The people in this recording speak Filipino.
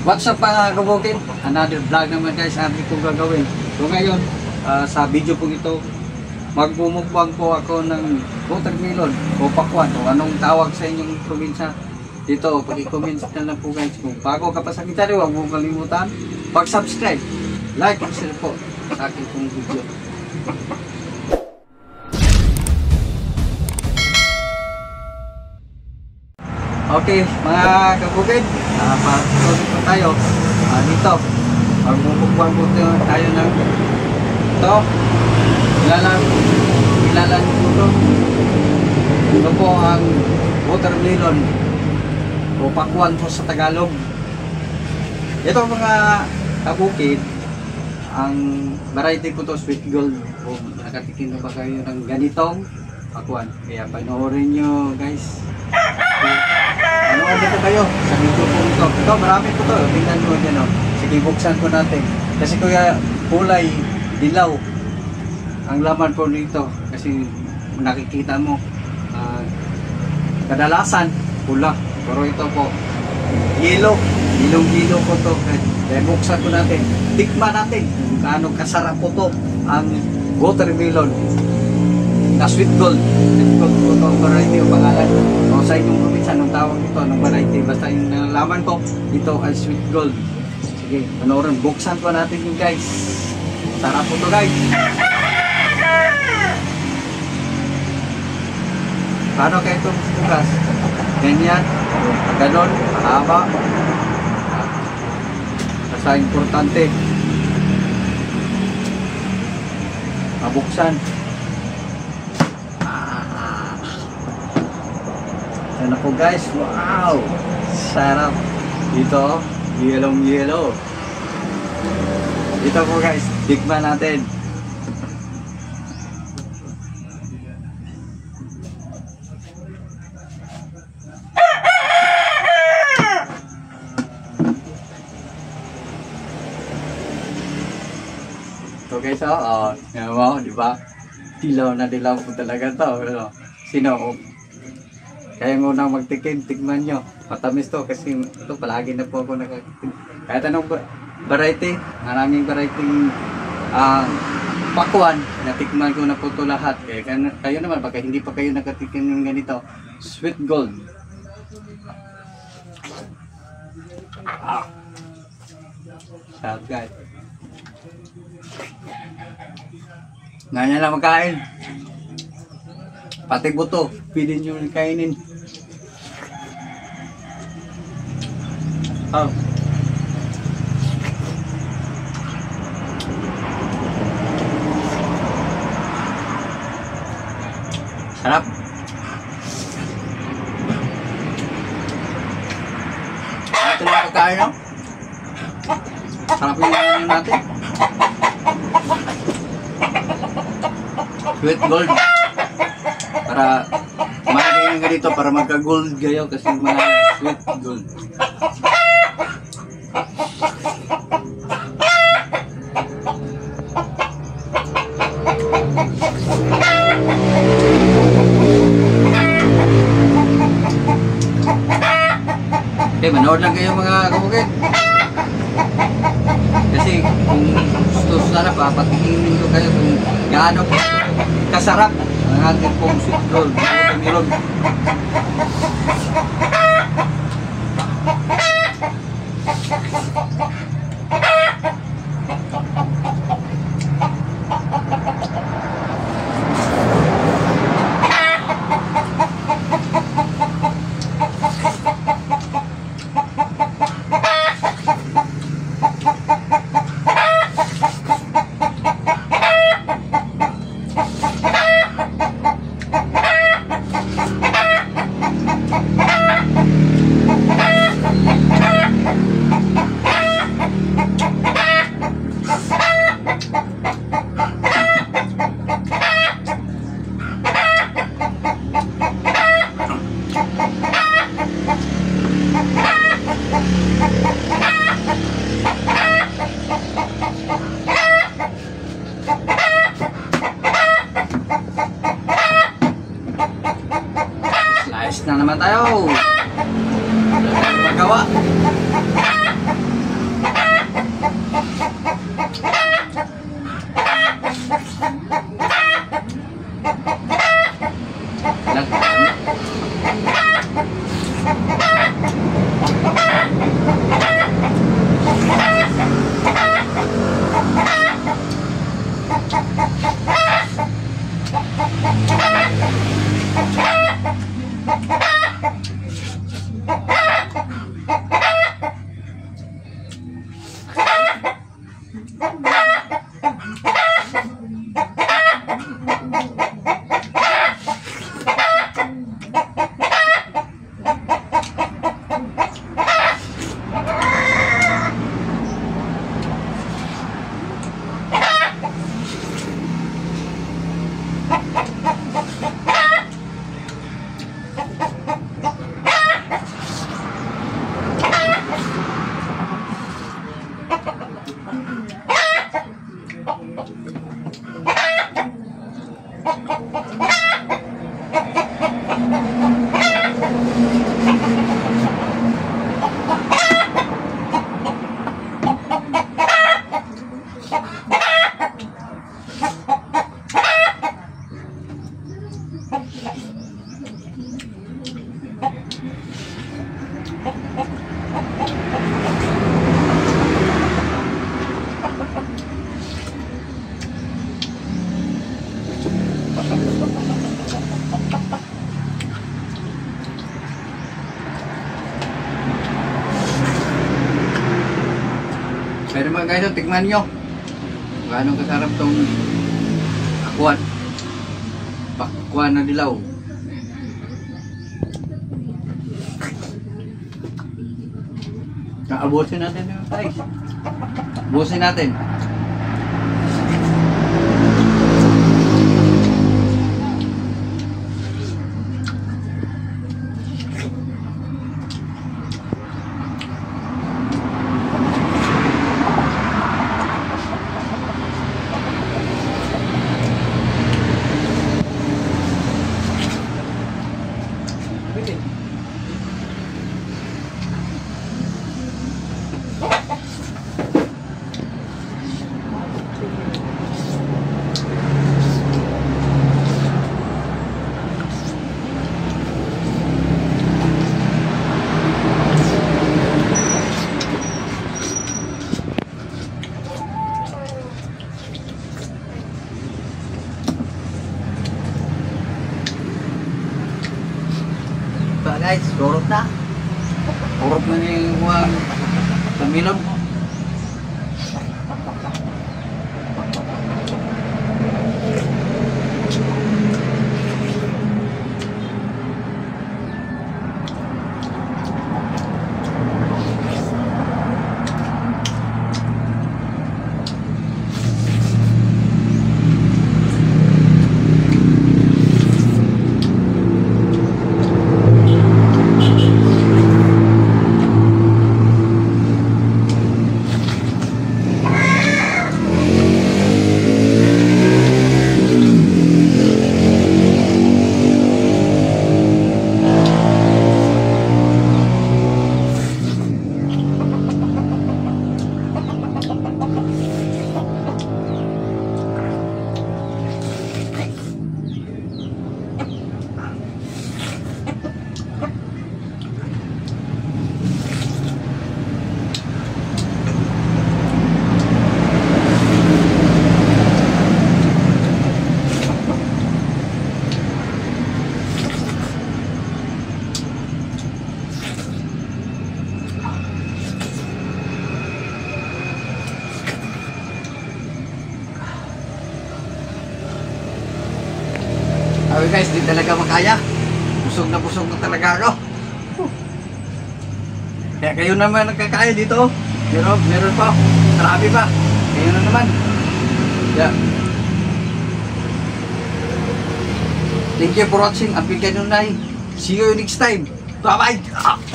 What's up mga kabukid? Another vlog naman guys ang ating kong gagawin. So ngayon, sa video po ito, magmumukbang po ako ng watermelon o pakwan o anong tawag sa inyong probinsya. Dito, pag-i-comment na lang po guys. Kung bago ka pa sa kita rin, huwag mo kalimutan pag-subscribe, like and share po sa aking pong video. Okay, mga kabukid, patuloy po tayo dito. Magmumukbang po tayo ng ito. Kilala niyo po ito. Ito po ang watermelon o pakwan po sa Tagalog. Ito mga kabukid, ang variety po ito, sweet gold. O nakatikin na ba kayo ng ganitong pakwan? Kaya panoorin nyo guys. Ano dito kayo sa video po ito. Ito marami po ito. Tingnan nyo dyan o. Sige, buksan po natin. Kasi kuya kulay dilaw ang laman po nito. Kasi nakikita mo kadalasan pula. Pero ito po yellow. Yellow po ito. Kaya buksan po natin. Tikman natin kung gaano kasarap po ito ang watermelon na sweet gold. Sweet gold po ito ang variety o pangalan. O sa inyong probinsya, anong tawag ito, anong variety. Basta yung nalaman ko, ito ay sweet gold. Sige, panoorin. Buksan po natin yung guys. Sarap po ito guys. Paano kayo ito bukas? Ganyan. Ganon. Mahaba. Basta importante. Mabuksan. Yan po guys, wow! Sarap! Dito, yellow. Dito po guys, tikman natin. Ito guys, yan mo, diba? Dilaw na dilaw po talaga ito. Sino? Kaya muna magtikim, tikman nyo. Matamis to kasi ito palagi na po ako nakatikim. Kahit anong variety, maraming variety pakwan, natikman ko na po ito lahat. Kaya kayo naman, baka hindi pa kayo nakatikim ng ganito. Sweet gold. Sarap guys. Ganyan lang magkain. Pati buto, pwede nyo kainin. Oh. Sarap. Ito lang pagkain, no? Sarap yung ano natin. Sweet gold. Para kumain nga dito para magka-gold kayo kasi mga sweet gold. Okay, manood lang kayo mga kabukid. Kasi kung gusto sana papatingin ko kayo kung gaano kasarap ang ating pong sweet gold. Watermelon. Slice na naman tayo. Wala tayong magawa. Pero mga guys, tignan nyo. Gaano kasarap tong pakwan. Pakwan na dilaw. Abusin natin yung guys. Abusin natin. Guys, kurot na. Kurot na yung mga tamilog. Okay guys, di talaga makaya. Busog na talaga ako. Kaya kayo naman nagkakaya dito. Meron pa. Marami pa. Kayo na naman. Yeah. Thank you for watching. Apil kayo na. See you next time. Bye bye.